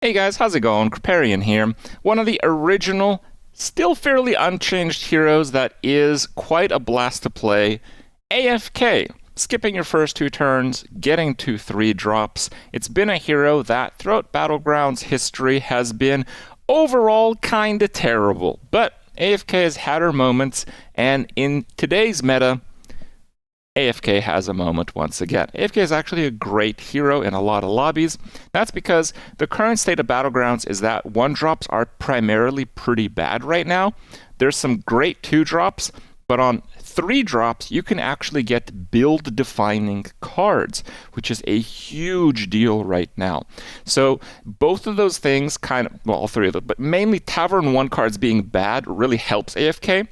Hey guys, how's it going? Kripparrian here. One of the original, still fairly unchanged heroes that is quite a blast to play, AFK. Skipping your first two turns, getting 2/3 drops. It's been a hero that throughout Battlegrounds history has been overall kinda terrible. But AFK has had her moments, and in today's meta, AFK has a moment once again. AFK is actually a great hero in a lot of lobbies. That's because the current state of Battlegrounds is that 1-drops are primarily pretty bad right now. There's some great 2-drops, but on 3-drops, you can actually get build-defining cards, which is a huge deal right now. So both of those things well, all three of them, but mainly Tavern 1 cards being bad really helps AFK,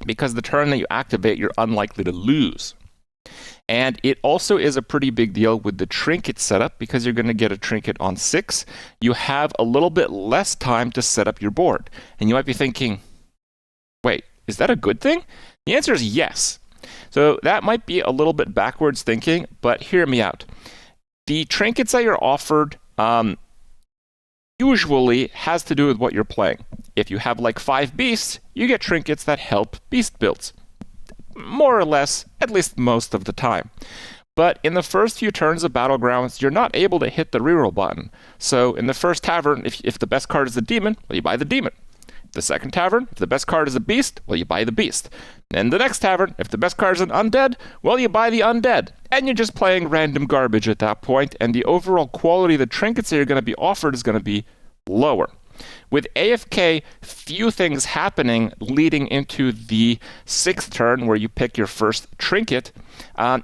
because the turn that you activate, you're unlikely to lose. And it also is a pretty big deal with the trinket setup, because you're going to get a trinket on 6. You have a little bit less time to set up your board. And you might be thinking, wait, is that a good thing? The answer is yes. So that might be a little bit backwards thinking, but hear me out. The trinkets that you're offered usually has to do with what you're playing. If you have like 5 beasts, you get trinkets that help beast builds. More or less, at least most of the time. But in the first few turns of Battlegrounds, you're not able to hit the reroll button. So in the first tavern, if the best card is the demon, well, you buy the demon. The second tavern, if the best card is the beast, well, you buy the beast. And the next tavern, if the best card is an undead, well, you buy the undead. And you're just playing random garbage at that point, and the overall quality of the trinkets that you're going to be offered is going to be lower. With AFK, few things happening leading into the 6th turn where you pick your first trinket,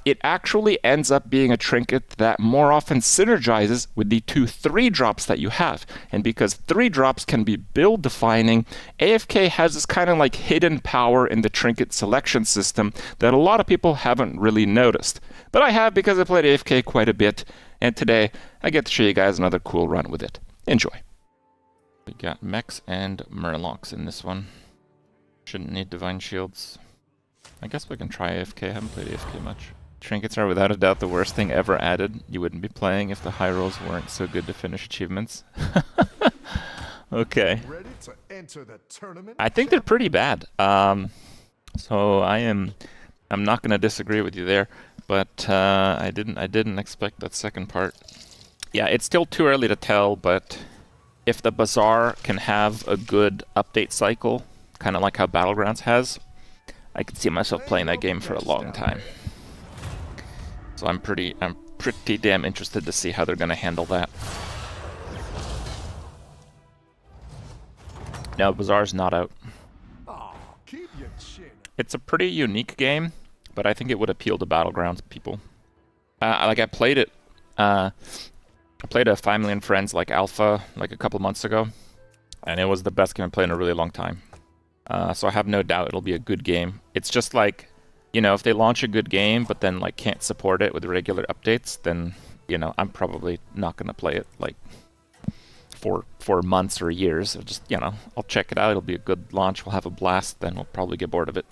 it actually ends up being a trinket that more often synergizes with the 2/3 drops that you have. And because 3 drops can be build defining, AFK has this kind of like hidden power in the trinket selection system that a lot of people haven't really noticed. But I have, because I played AFK quite a bit, and today I get to show you guys another cool run with it. Enjoy. We got mechs and murlocs in this one. Shouldn't need divine shields. I guess we can try AFK. I haven't played AFK much. Trinkets are without a doubt the worst thing ever added. You wouldn't be playing if the high rolls weren't so good to finish achievements. Okay. Ready to enter the tournament? I think they're pretty bad. So I'm not gonna disagree with you there, but I didn't expect that second part. Yeah, it's still too early to tell, but if the Bazaar can have a good update cycle, kind of like how Battlegrounds has, I could see myself playing that game for a long time. So I'm pretty damn interested to see how they're going to handle that. No, Bazaar's not out. It's a pretty unique game, but I think it would appeal to Battlegrounds people. I played it. I played a 5 Million Friends like alpha like a couple months ago, and it was the best game I played in a really long time. So I have no doubt it'll be a good game. It's just like, you know, if they launch a good game but then like can't support it with regular updates, then, you know, I'm probably not going to play it like for months or years. I'll just, you know, I'll check it out. It'll be a good launch. We'll have a blast. Then we'll probably get bored of it.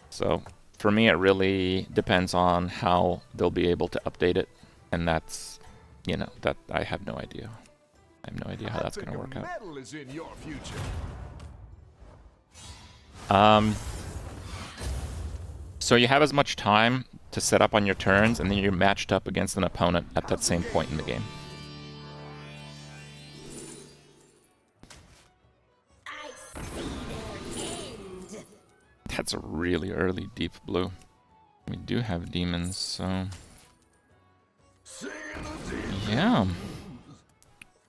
So for me, it really depends on how they'll be able to update it, and that's, you know, that I have no idea. I have no idea how that's going to work out. So you have as much time to set up on your turns, and then you're matched up against an opponent at that same point in the game. That's a really early deep blue. We do have demons, so yeah,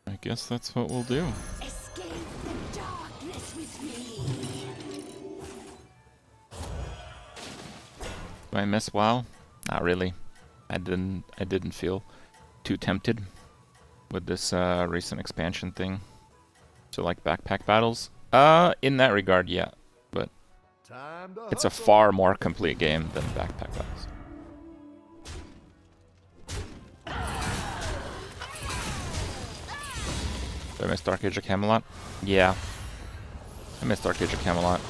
I guess that's what we'll do. Escape the darkness with me. Do I miss WoW? Not really. I didn't feel too tempted with this recent expansion thing. So like backpack battles? In that regard, yeah. But it's a far more complete game than backpack battles. Did I miss Dark Age of Camelot? Yeah. I missed Dark Age of Camelot.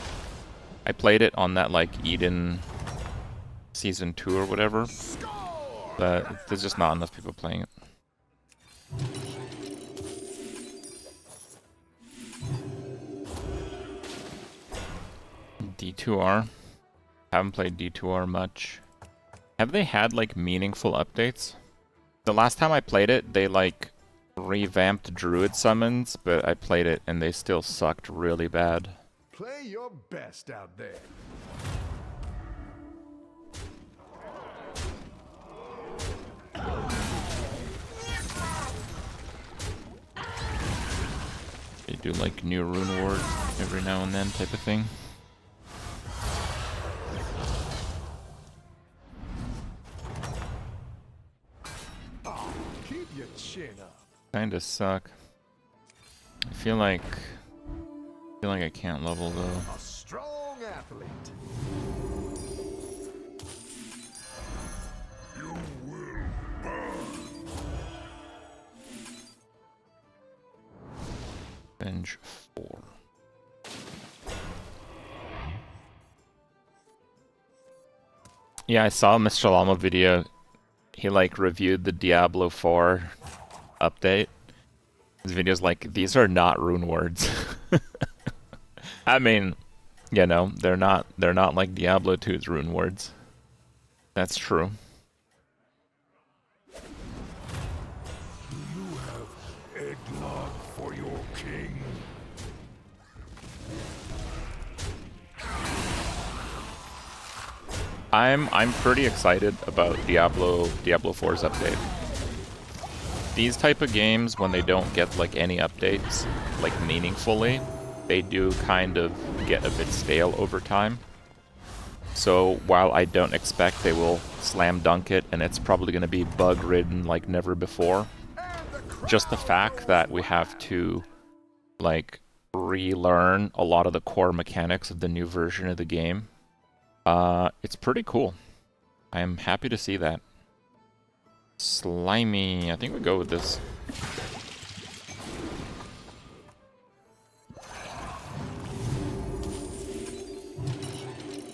I played it on that, like, Eden Season 2 or whatever. But there's just not enough people playing it. D2R. Haven't played D2R much. Have they had, like, meaningful updates? The last time I played it, they, like, revamped druid summons, but I played it and they still sucked really bad. Play your best out there. They do, like, new rune ward every now and then type of thing. Keep your chin up. Kinda suck. I feel like I can't level though. A strong athlete. You will burn. Bench 4. Yeah, I saw Mr. Llama video. He like reviewed the Diablo 4 update. His video's like, these are not rune words. I mean, you know, they're not like Diablo 2's rune words. That's true. Do you have eggnog for your king? I'm pretty excited about Diablo 4's update. These type of games, when they don't get like any updates, like meaningfully, they do kind of get a bit stale over time. So while I don't expect they will slam dunk it and it's probably going to be bug ridden like never before, just the fact that we have to like relearn a lot of the core mechanics of the new version of the game, it's pretty cool. I'm happy to see that. Slimy. I think we go with this.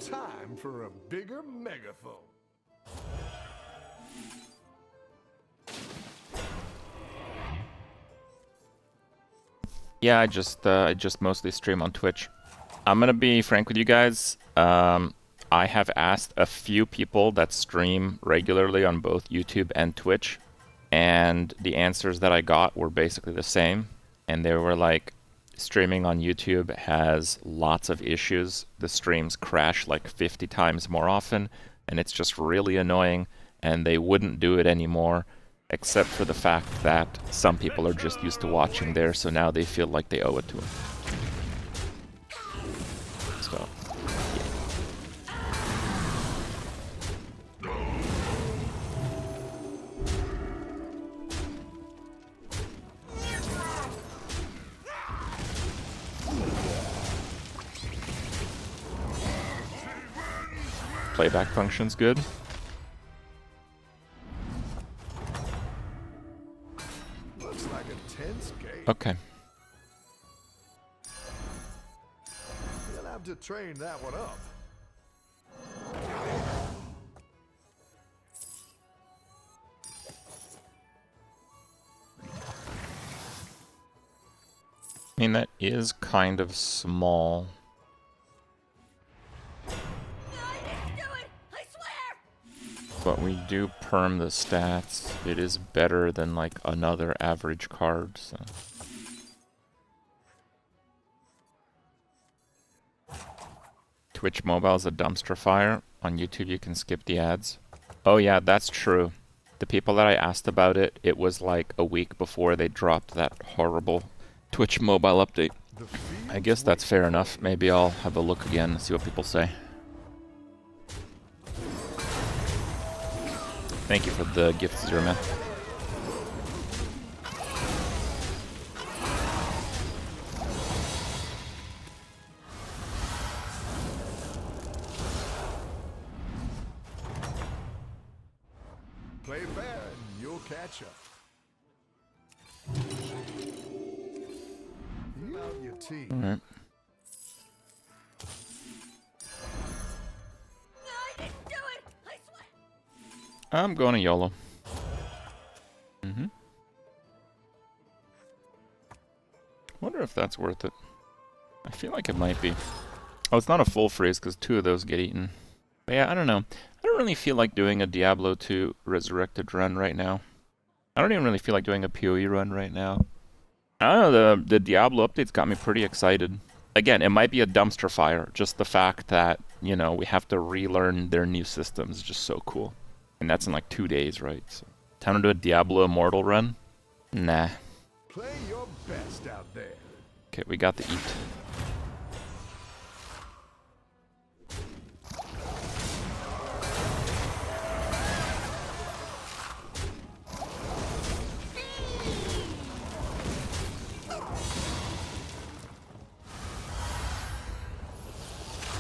Time for a bigger megaphone. Yeah, I just mostly stream on Twitch. I'm gonna be frank with you guys. I have asked a few people that stream regularly on both YouTube and Twitch, and the answers that I got were basically the same. And they were like, streaming on YouTube has lots of issues. The streams crash like 50 times more often, and it's just really annoying, and they wouldn't do it anymore, except for the fact that some people are just used to watching there, so now they feel like they owe it to them. So, playback function's good. Looks like a tense game. Okay. You'll have to train that one up. I mean, that is kind of small. But we do perm the stats. It is better than like another average card, so. Twitch Mobile is a dumpster fire. On YouTube you can skip the ads. Oh yeah, that's true. The people that I asked about it, it was like a week before they dropped that horrible Twitch Mobile update. I guess that's fair enough. Maybe I'll have a look again and see what people say. Thank you for the gift, Zero Man. Play fair and you'll catch up. You out your team. All right. I'm going to YOLO. Wonder if that's worth it. I feel like it might be. Oh, it's not a full freeze because 2 of those get eaten. But yeah, I don't know. I don't really feel like doing a Diablo 2 Resurrected run right now. I don't even really feel like doing a PoE run right now. I don't know, the Diablo updates got me pretty excited. Again, it might be a dumpster fire. Just the fact that, you know, we have to relearn their new systems is just so cool. And that's in like 2 days, right? So, time to do a Diablo Immortal run? Nah. Play your best out there. Okay, we got the eat.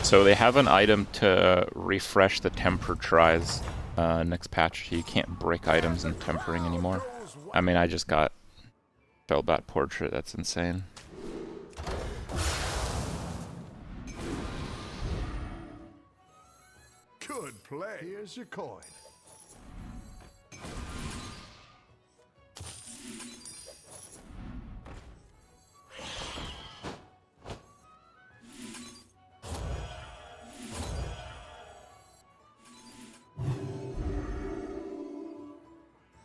So they have an item to refresh the temper tries next patch. You can't break items in tempering anymore. I mean, I just got Fellbat Portrait. That's insane. Good play. Here's your coin.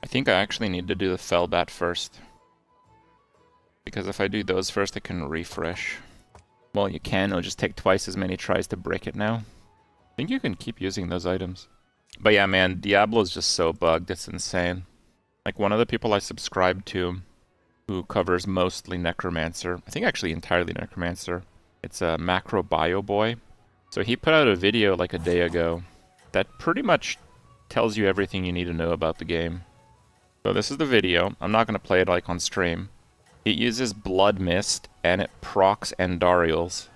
I think I actually need to do the Fellbat first. Because if I do those first, I can refresh. Well, you can. It'll just take twice as many tries to break it now. I think you can keep using those items. But yeah, man, Diablo is just so bugged. It's insane. Like, one of the people I subscribe to, who covers mostly Necromancer, I think actually entirely Necromancer, it's a Macro Bio Boy. So he put out a video like a day ago that pretty much tells you everything you need to know about the game. So this is the video. I'm not going to play it like on stream. It uses Blood Mist and it procs Andariels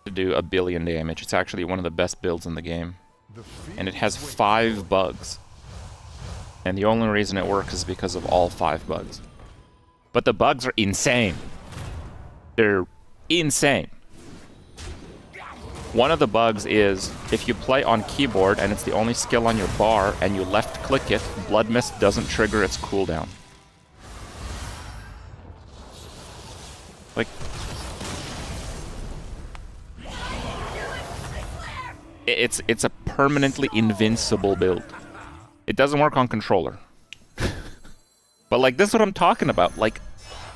to do 1 billion damage. It's actually one of the best builds in the game. And it has 5 bugs. And the only reason it works is because of all 5 bugs. But the bugs are insane. They're insane. One of the bugs is, if you play on keyboard and it's the only skill on your bar and you left click it, Blood Mist doesn't trigger its cooldown. Like, it's a permanently invincible build. It doesn't work on controller. But like, this is what I'm talking about. Like,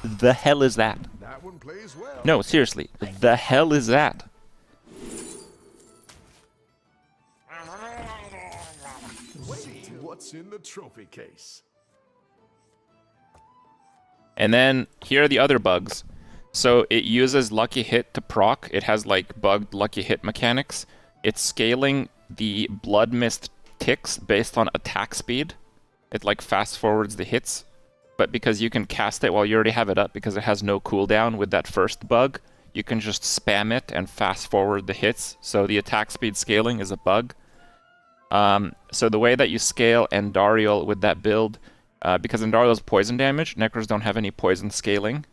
the hell is that? That one plays well. No, seriously, the hell is that? See what's in the trophy case. And then here are the other bugs. So it uses Lucky Hit to proc. It has like bugged Lucky Hit mechanics. It's scaling the Blood Mist ticks based on attack speed. It like fast forwards the hits. But because you can cast it while you already have it up, because it has no cooldown with that first bug, you can just spam it and fast forward the hits. So the attack speed scaling is a bug. So the way that you scale Andariel with that build, because Andariel's poison damage, Necros don't have any poison scaling.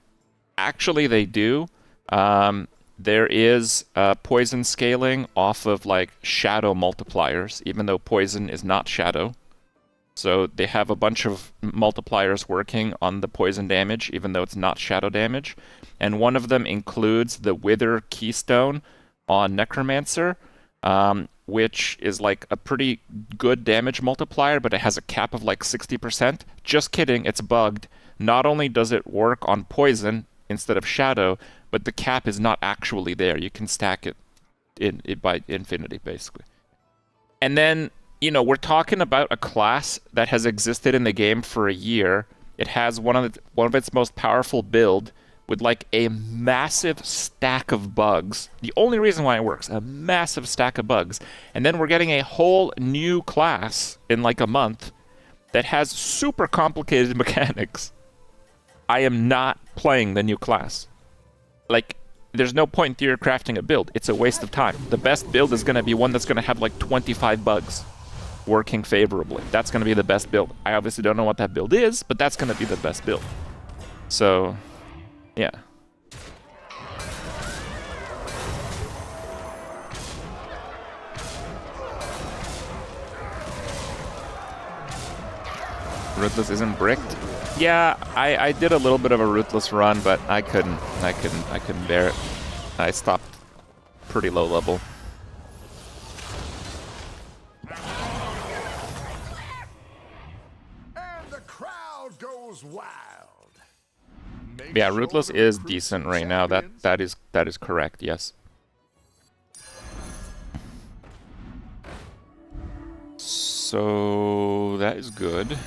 Actually, they do. There is poison scaling off of like shadow multipliers, even though poison is not shadow. So they have a bunch of multipliers working on the poison damage, even though it's not shadow damage. And one of them includes the Wither Keystone on Necromancer, which is like a pretty good damage multiplier, but it has a cap of like 60%. Just kidding, it's bugged. Not only does it work on poison instead of shadow, but the cap is not actually there. You can stack it by infinity, basically. And then, you know, we're talking about a class that has existed in the game for a year. It has one of its most powerful build with like a massive stack of bugs. The only reason why it works, a massive stack of bugs. And then we're getting a whole new class in like a month that has super complicated mechanics. I am not playing the new class. Like, there's no point in theory crafting a build. It's a waste of time. The best build is going to be one that's going to have like 25 bugs working favorably. That's going to be the best build. I obviously don't know what that build is, but that's going to be the best build. So, yeah. Ruthless isn't bricked. Yeah, I did a little bit of a Ruthless run, but I couldn't bear it. I stopped pretty low level. And the crowd goes wild. Make Yeah, sure Ruthless to is recruit decent some right now. champions. That is correct. Yes. So that is good.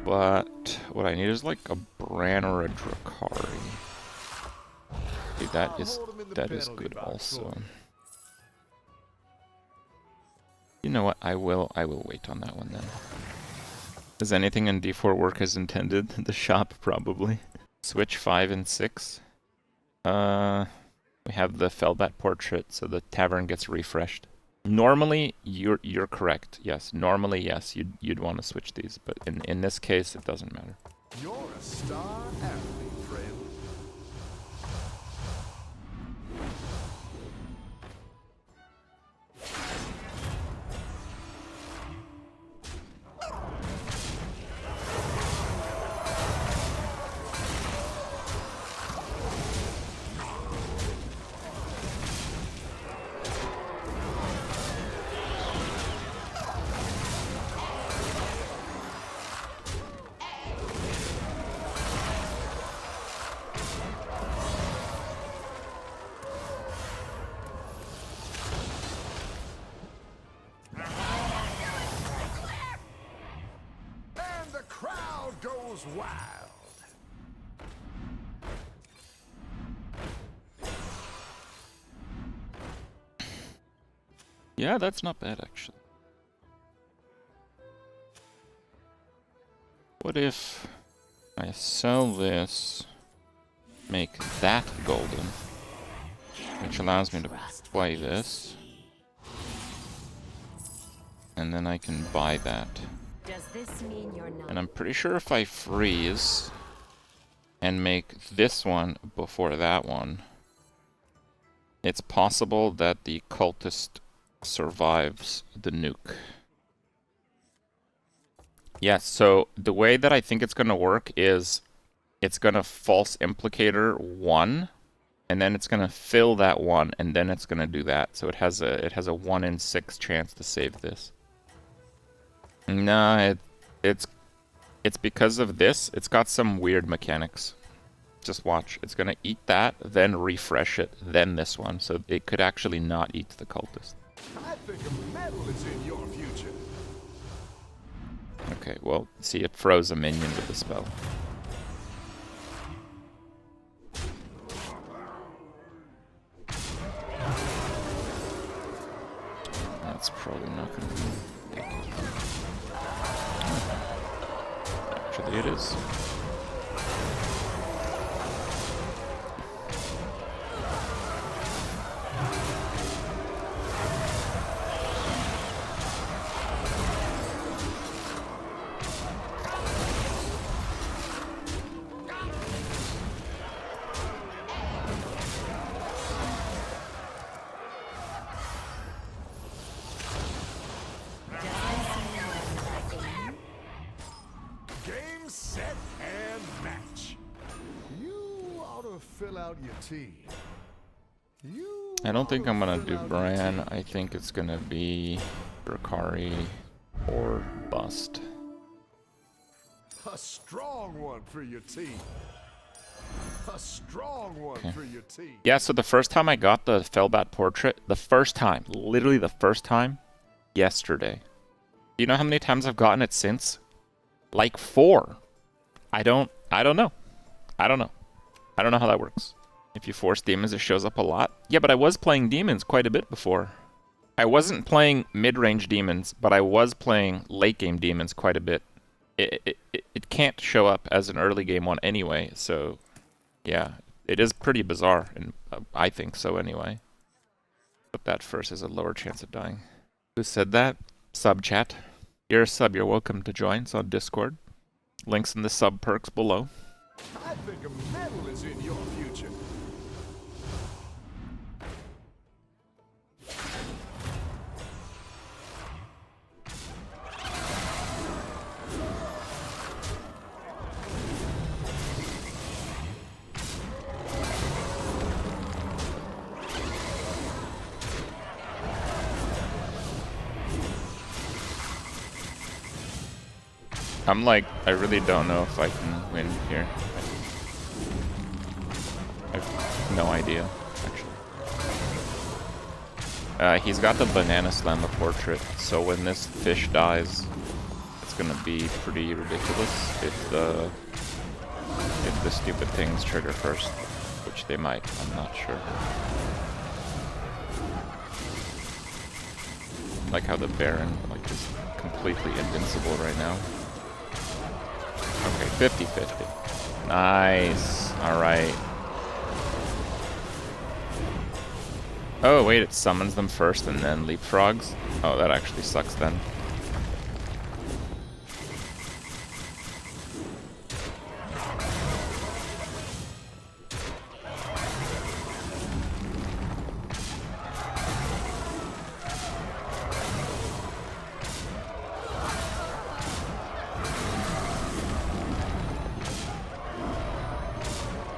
But what I need is like a Bran or a Drakari. Okay, that is Hold 'em in the good penalty box for also. you. You know what? I will wait on that one then. Does anything in D4 work as intended? The shop probably. Switch 5 and 6. We have the Felbat portrait, so the tavern gets refreshed. Normally, you're correct. Yes, normally yes, you'd want to switch these, but in this case, it doesn't matter. You're a star athlete, friend. And the crowd goes wild. Yeah, that's not bad actually. What if I sell this, make that golden, which allows me to play this, and then I can buy that. Does this mean you're not? And I'm pretty sure if I freeze and make this one before that one, it's possible that the cultist survives the nuke. Yes, so the way that I think it's going to work is it's going to false implicator 1, and then it's going to fill that 1, and then it's going to do that. So it has a 1 in 6 chance to save this. Nah, it's because of this. It's got some weird mechanics. Just watch. It's going to eat that, then refresh it, then this one. So it could actually not eat the cultist. I think a medal is in your future. Okay, well, see, it froze a minion with the spell. That's probably not going to be big. Actually, it is. Game, set, and match. You ought to fill out your team. I don't think I'm gonna do Bran. I think it's gonna be Drakari or Bust. A strong one for your team. A strong one for your team. Yeah, so the first time I got the Felbat portrait, literally the first time, yesterday. Do you know how many times I've gotten it since? Like 4. I don't know. I don't know how that works. If you force demons, it shows up a lot. Yeah, but I was playing demons quite a bit before. I wasn't playing mid-range demons, but I was playing late-game demons quite a bit. It can't show up as an early-game one anyway, so yeah, it is pretty bizarre, and I think so anyway. But that first is a lower chance of dying. Who said that? Sub chat. You're a sub, you're welcome to join. It's on Discord. Links in the sub perks below. I think a medal is in your future. I'm like, I really don't know if I can win here. I have no idea, actually. He's got the banana slam the portrait, so when this fish dies, it's gonna be pretty ridiculous if the stupid things trigger first, which they might, I'm not sure. Like how the Baron like is completely invincible right now. Okay, 50-50. Nice. Alright. Oh, wait, it summons them first and then leapfrogs? Oh, that actually sucks then.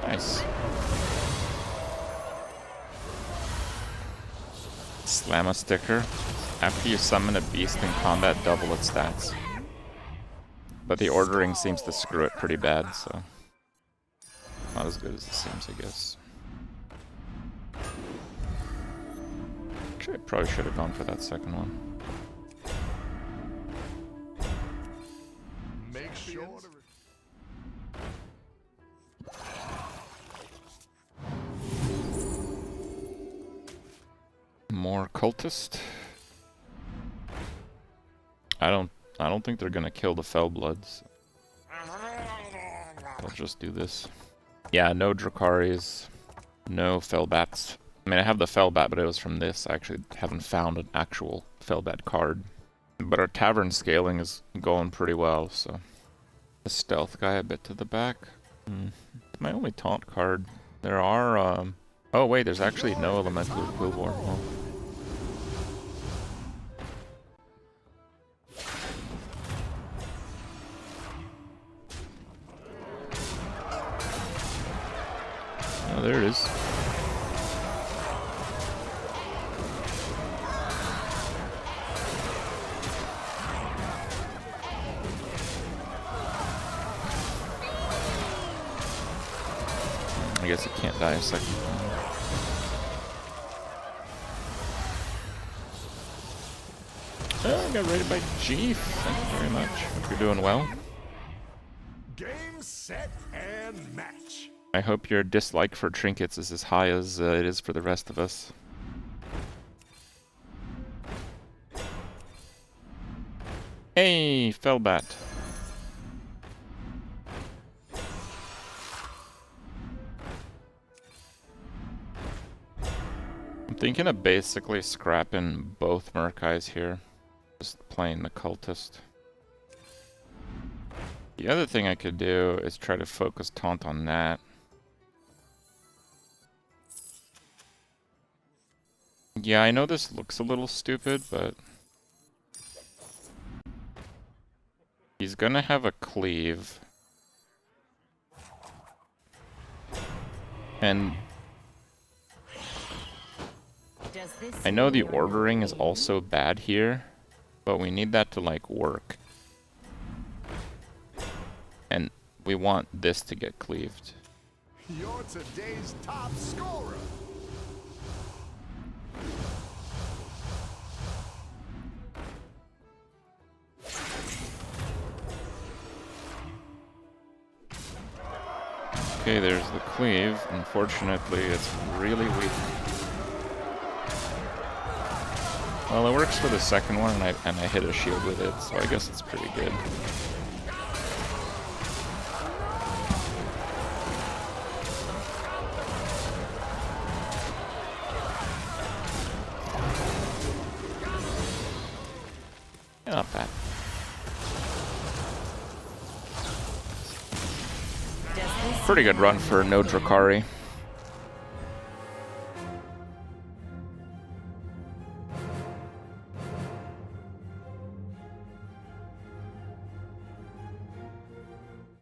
Nice. Slam a sticker. After you summon a beast in combat, double its stats. But the ordering seems to screw it pretty bad, so... not as good as it seems, I guess. Actually, I probably should have gone for that second one. Make sure to... More cultist. I don't think they're gonna kill the Fellbloods. I'll just do this. Yeah, no Dracaris, no Fellbats. I mean, I have the Fellbat, but it was from this. I actually haven't found an actual Fellbat card. But our tavern scaling is going pretty well, so... The stealth guy a bit to the back. My only taunt card. There are, oh wait, there's actually no elemental equivalent. Oh. Oh, there it is. I guess it can't die a second time. Oh, I got raided by Chief. Thank you very much. Hope you're doing well. Game, set, and match. I hope your dislike for trinkets is as high as it is for the rest of us. Hey, Fellbat. I'm thinking of basically scrapping both Murkais here. Just playing the cultist. The other thing I could do is try to focus taunt on that. Yeah, I know this looks a little stupid, but... he's gonna have a cleave. And... I know the ordering is also bad here, but we need that to, like, work. And we want this to get cleaved. You're today's top scorer. Okay, there's the cleave. Unfortunately, it's really weak. Well, it works for the second one, and I hit a shield with it, so I guess it's pretty good. Yeah, not bad. Pretty good run for no Drakari.